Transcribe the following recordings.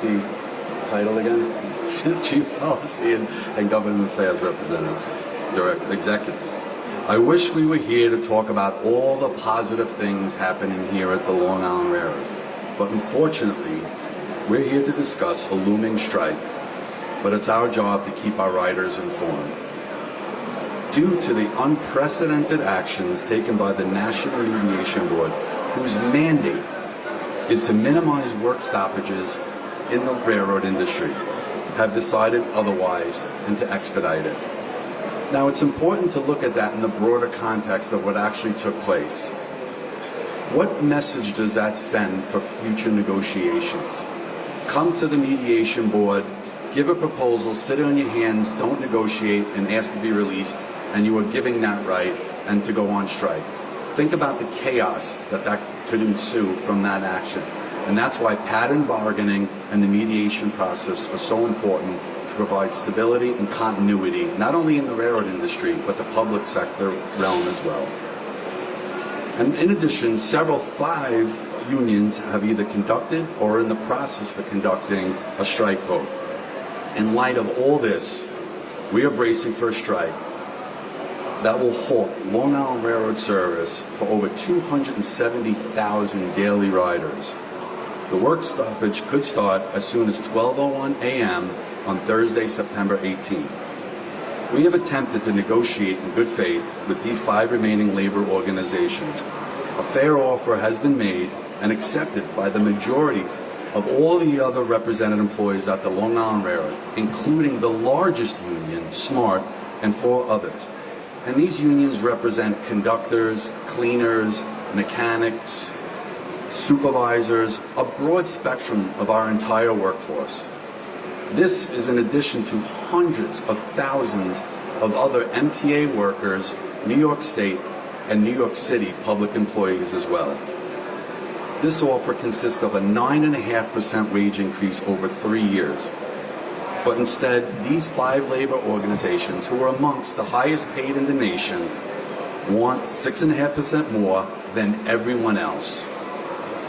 the title again? Chief Policy and Government Affairs Representative, Executive. I wish we were here to talk about all the positive things happening here at the Long Island Railroad, but unfortunately, we're here to discuss a looming strike, but it's our job to keep our riders informed. Due to the unprecedented actions taken by the National Mediation Board, whose mandate is to minimize work stoppages in the railroad industry, have decided otherwise and to expedite it. Now, it's important to look at that in the broader context of what actually took place. What message does that send for future negotiations? Come to the mediation board, give a proposal, sit on your hands, don't negotiate, and ask to be released, and you are giving that right and to go on strike. Think about the chaos that could ensue from that action. And that's why pattern bargaining and the mediation process are so important to provide stability and continuity, not only in the railroad industry, but the public sector realm as well. And in addition, five unions have either conducted or are in the process for conducting a strike vote. In light of all this, we are bracing for a strike that will halt Long Island Railroad service for over 270,000 daily riders. The work stoppage could start as soon as 12:01 a.m. on Thursday, September 18th. We have attempted to negotiate in good faith with these five remaining labor organizations. A fair offer has been made and accepted by the majority of all the other represented employees at the Long Island Railroad, including the largest union, SMART, and four others. And these unions represent conductors, cleaners, mechanics, supervisors, a broad spectrum of our entire workforce. This is in addition to hundreds of thousands of other MTA workers, New York State and New York City public employees as well. This offer consists of a 9.5% wage increase over 3 years. But instead, these five labor organizations, who are amongst the highest paid in the nation, want 6.5% more than everyone else,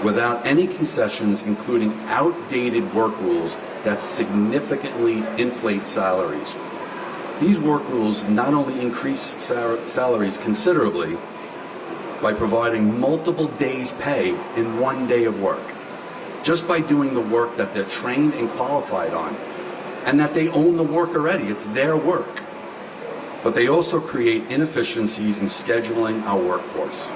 without any concessions, including outdated work rules that significantly inflate salaries. These work rules not only increase salaries considerably by providing multiple days' pay in 1 day of work, just by doing the work that they're trained and qualified on, and that they own the work already, it's their work. But they also create inefficiencies in scheduling our workforce.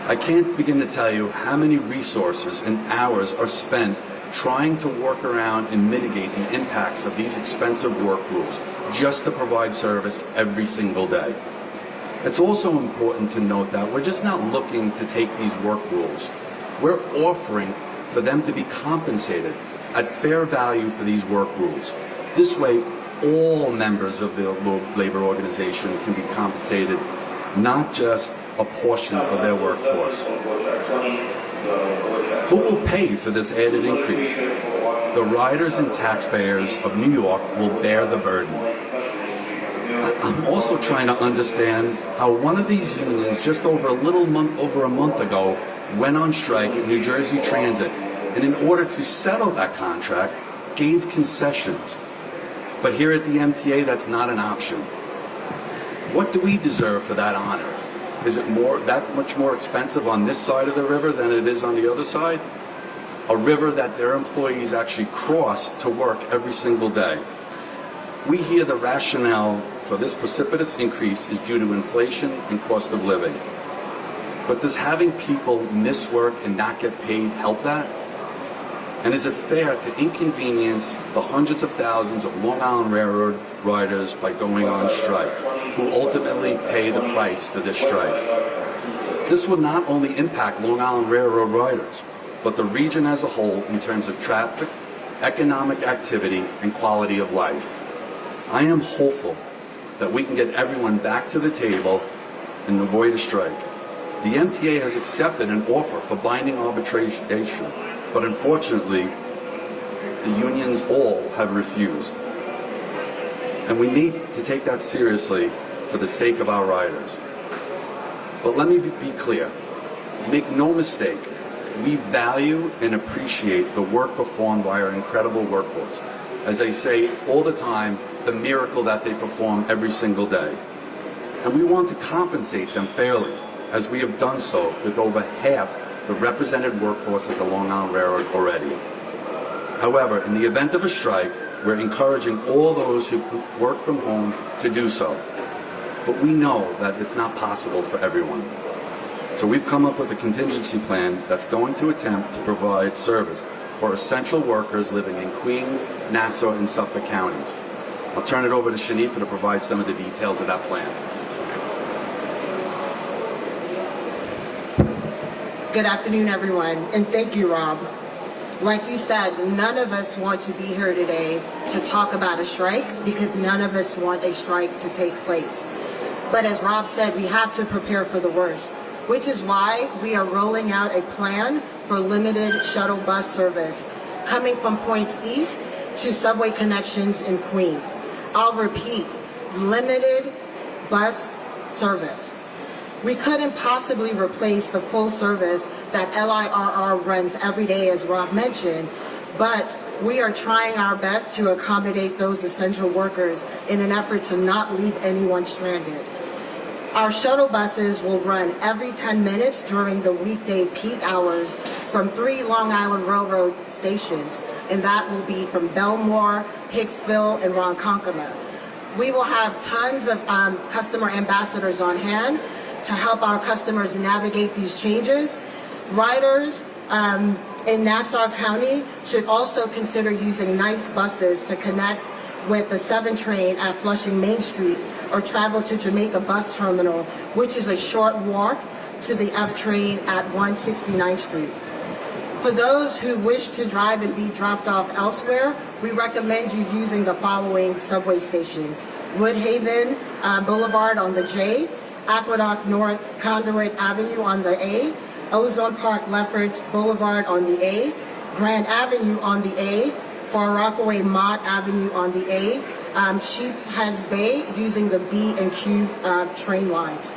I can't begin to tell you how many resources and hours are spent trying to work around and mitigate the impacts of these expensive work rules just to provide service every single day. It's also important to note that we're just not looking to take these work rules. We're offering for them to be compensated at fair value for these work rules. This way, all members of the labor organization can be compensated, not just a portion of their workforce. Who will pay for this added increase? The riders and taxpayers of New York will bear the burden. I'm also trying to understand how one of these unions just over a month ago went on strike at New Jersey Transit, and in order to settle that contract, gave concessions. But here at the MTA, that's not an option. What do we deserve for that honor? Is it that much more expensive on this side of the river than it is on the other side? A river that their employees actually cross to work every single day. We hear the rationale for this precipitous increase is due to inflation and cost of living. But does having people miss work and not get paid help that? And is it fair to inconvenience the hundreds of thousands of Long Island Railroad riders by going on strike, who ultimately pay the price for this strike? This will not only impact Long Island Railroad riders, but the region as a whole in terms of traffic, economic activity, and quality of life. I am hopeful that we can get everyone back to the table and avoid a strike. The MTA has accepted an offer for binding arbitration, but unfortunately, the unions all have refused. And we need to take that seriously for the sake of our riders. But let me be clear. Make no mistake, We value and appreciate the work performed by our incredible workforce. As I say all the time, the miracle that they perform every single day. And we want to compensate them fairly, as we have done so with over half the represented workforce at the Long Island Railroad already. However, in the event of a strike, we're encouraging all those who work from home to do so. But we know that it's not possible for everyone. So we've come up with a contingency plan that's going to attempt to provide service for essential workers living in Queens, Nassau, and Suffolk counties. I'll turn it over to Shanifa to provide some of the details of that plan. Good afternoon, everyone, and thank you, Rob. Like you said, none of us want to be here today to talk about a strike because none of us want a strike to take place. But as Rob said, we have to prepare for the worst, which is why we are rolling out a plan for limited shuttle bus service coming from points east to subway connections in Queens. I'll repeat, limited bus service. We couldn't possibly replace the full service that LIRR runs every day, as Rob mentioned, but we are trying our best to accommodate those essential workers in an effort to not leave anyone stranded. Our shuttle buses will run every 10 minutes during the weekday peak hours from 3 Long Island Railroad stations, and that will be from Belmore, Hicksville, and Ronkonkoma. We will have tons of customer ambassadors on hand to help our customers navigate these changes. Riders in Nassau County should also consider using NICE buses to connect with the 7 train at Flushing Main Street or travel to Jamaica Bus Terminal, which is a short walk to the F train at 169th Street. For those who wish to drive and be dropped off elsewhere, we recommend you using the following subway station: Woodhaven Boulevard on the J, Aqueduct North Conduit Avenue on the A, Ozone Park Lefferts Boulevard on the A, Grand Avenue on the A, Far Rockaway Mott Avenue on the A, Sheepheads Bay using the B and Q train lines.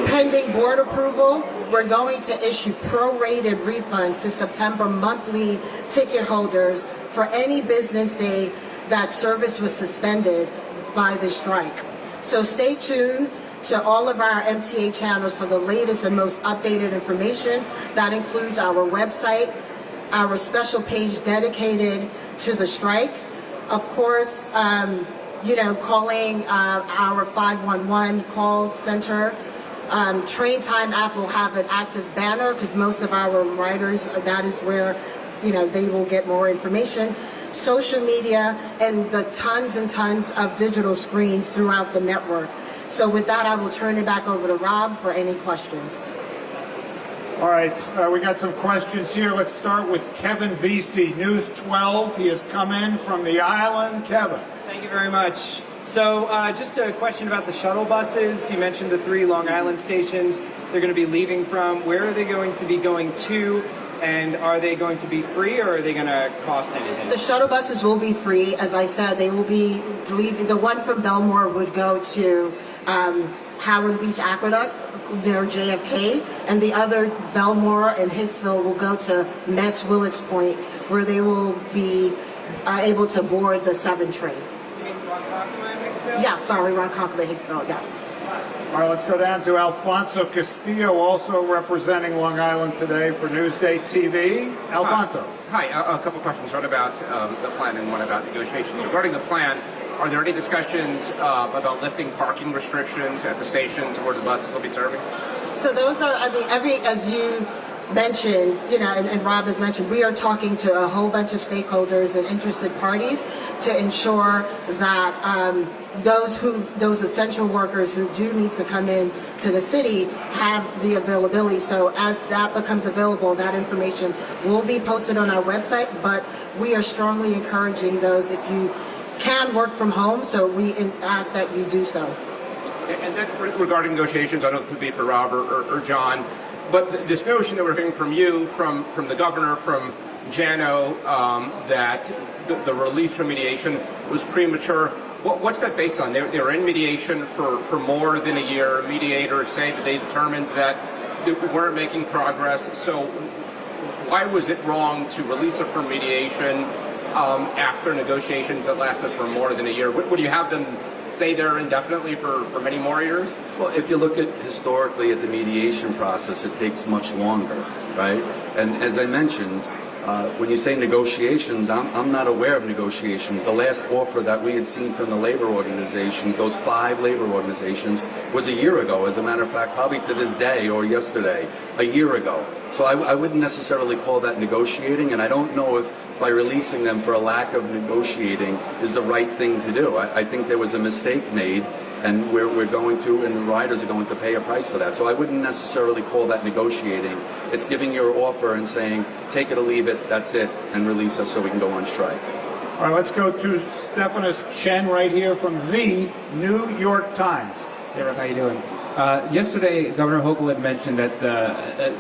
Pending board approval, we're going to issue prorated refunds to September monthly ticket holders for any business day that service was suspended by the strike. So stay tuned to all of our MTA channels for the latest and most updated information. That includes our website, our special page dedicated to the strike. Of course, calling our 511 call center. Train Time app will have an active banner because most of our riders, that is where, they will get more information. Social media and the tons and tons of digital screens throughout the network. So with that, I will turn it back over to Rob for any questions. All right, we got some questions here. Let's start with Kevin Vesey, News 12. He has come in from the island. Kevin. Thank you very much. So just a question about the shuttle buses. You mentioned the 3 Long Island stations they're going to be leaving from. Where are they going to be going to? And are they going to be free or are they going to cost anything? The shuttle buses will be free. As I said, they will be leaving. The one from Belmore would go to Howard Beach Aqueduct near JFK, and the other, Belmore and Hicksville, will go to Metz Willets Point, where they will be able to board the 7 train. You mean Ronkonkoma and Hicksville? Yeah, sorry, Ronkonkoma, Hicksville, yes. All right, let's go down to Alfonso Castillo, also representing Long Island today for Newsday TV. Alfonso. Hi, a couple questions. One about the plan and one about negotiations. Regarding the plan, are there any discussions about lifting parking restrictions at the stations where the buses will be serving? So those are, as you mentioned, and Rob has mentioned, we are talking to a whole bunch of stakeholders and interested parties to ensure that those essential workers who do need to come in to the city have the availability. So as that becomes available, that information will be posted on our website, but we are strongly encouraging those, if you can, work from home, so we ask that you do so. And then regarding negotiations, I don't know if this would be for Rob or John, but this notion that we're hearing from you, from the governor, from Jano, that the release from mediation was premature. What's that based on? They were in mediation for more than a year. Mediators say that they determined that we weren't making progress. So why was it wrong to release her for mediation after negotiations that lasted for more than a year? Would you have them stay there indefinitely for many more years? Well, if you look at historically at the mediation process, it takes much longer, right? And as I mentioned, when you say negotiations, I'm not aware of negotiations. The last offer that we had seen from the labor organizations, those 5 labor organizations, was a year ago. As a matter of fact, probably to this day or yesterday, a year ago. So I wouldn't necessarily call that negotiating, and I don't know if by releasing them for a lack of negotiating is the right thing to do. I think there was a mistake made, and we're going to, and the riders are going to pay a price for that. So I wouldn't necessarily call that negotiating. It's giving your offer and saying, take it or leave it, that's it, and release us so we can go on strike. All right, let's go to Stephanus Chen right here from the New York Times. Hey, Rick, how you doing? Yesterday, Governor Hochul had mentioned that,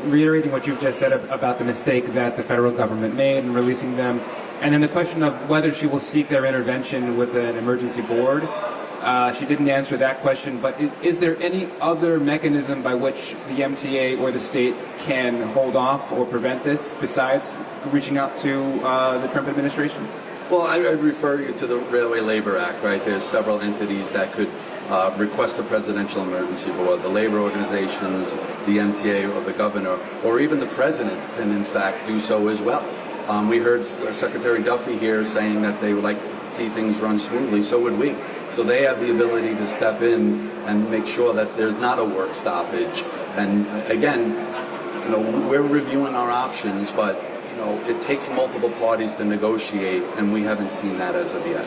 reiterating what you've just said about the mistake that the federal government made in releasing them, and then the question of whether she will seek their intervention with an emergency board. She didn't answer that question, but is there any other mechanism by which the MTA or the state can hold off or prevent this besides reaching out to the Trump administration? Well, I'd refer you to the Railway Labor Act, right? There's several entities that could request a presidential emergency board. The labor organizations, the MTA, or the governor, or even the president can in fact do so as well. We heard Secretary Duffy here saying that they would like to see things run smoothly, so would we. So they have the ability to step in and make sure that there's not a work stoppage. And again, you know, we're reviewing our options, but you know, it takes multiple parties to negotiate, and we haven't seen that as of yet.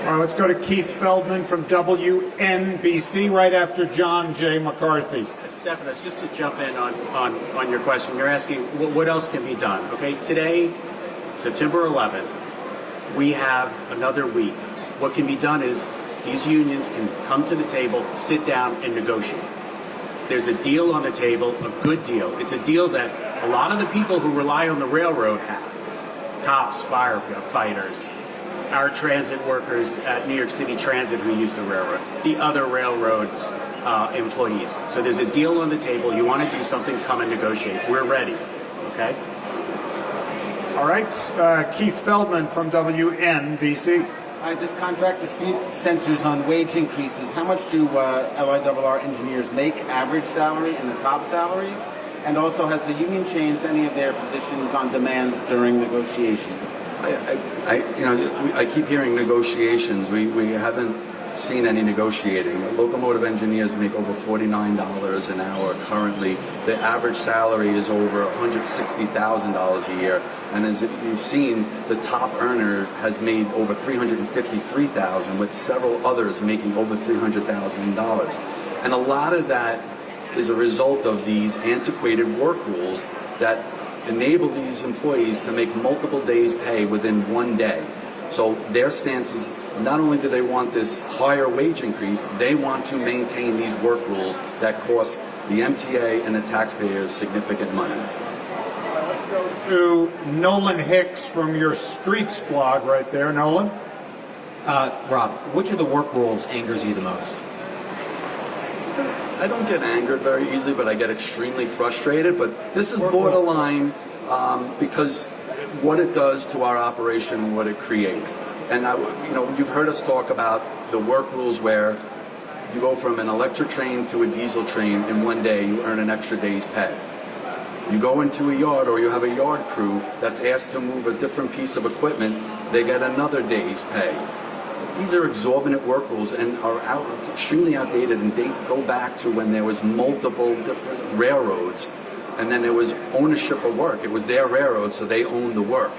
All right, let's go to Keith Feldman from WNBC right after John J. McCarthy. Stephanus, just to jump in on your question, you're asking what else can be done. Okay, today, September 11th, we have another week. What can be done is these unions can come to the table, sit down, and negotiate. There's a deal on the table, a good deal. It's a deal that a lot of the people who rely on the railroad have. Cops, firefighters, our transit workers at New York City Transit who use the railroad, the other railroads employees. So there's a deal on the table. You want to do something, come and negotiate. We're ready, okay? All right, Keith Feldman from WNBC. This contract dispute centers on wage increases. How much do LIRR engineers make, average salary and the top salaries? And also, has the union changed any of their positions on demands during negotiation? I keep hearing negotiations. We haven't seen any negotiating. Locomotive engineers make over $49 an hour currently. The average salary is over $160,000 a year. And as you've seen, the top earner has made over $353,000, with several others making over $300,000. And a lot of that is a result of these antiquated work rules that enable these employees to make multiple days' pay within one day. So their stance is, not only do they want this higher wage increase, they want to maintain these work rules that cost the MTA and the taxpayers significant money. Let's go to Nolan Hicks from your Streets blog right there. Nolan? Rob, which of the work rules angers you the most? I don't get angered very easily, but I get extremely frustrated. But this is borderline because what it does to our operation and what it creates. And you've heard us talk about the work rules where you go from an electric train to a diesel train in one day, you earn an extra day's pay. You go into a yard, or you have a yard crew that's asked to move a different piece of equipment, they get another day's pay. These are exorbitant work rules and are extremely outdated, and they go back to when there was multiple different railroads, and then there was ownership of work. It was their railroad, so they owned the work.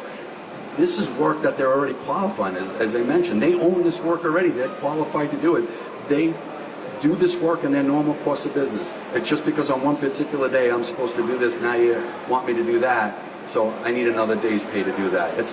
This is work that they're already qualified, as I mentioned. They own this work already. They're qualified to do it. They do this work in their normal course of business. It's just because on one particular day I'm supposed to do this, now you want me to do that, so I need another day's pay to do that. It's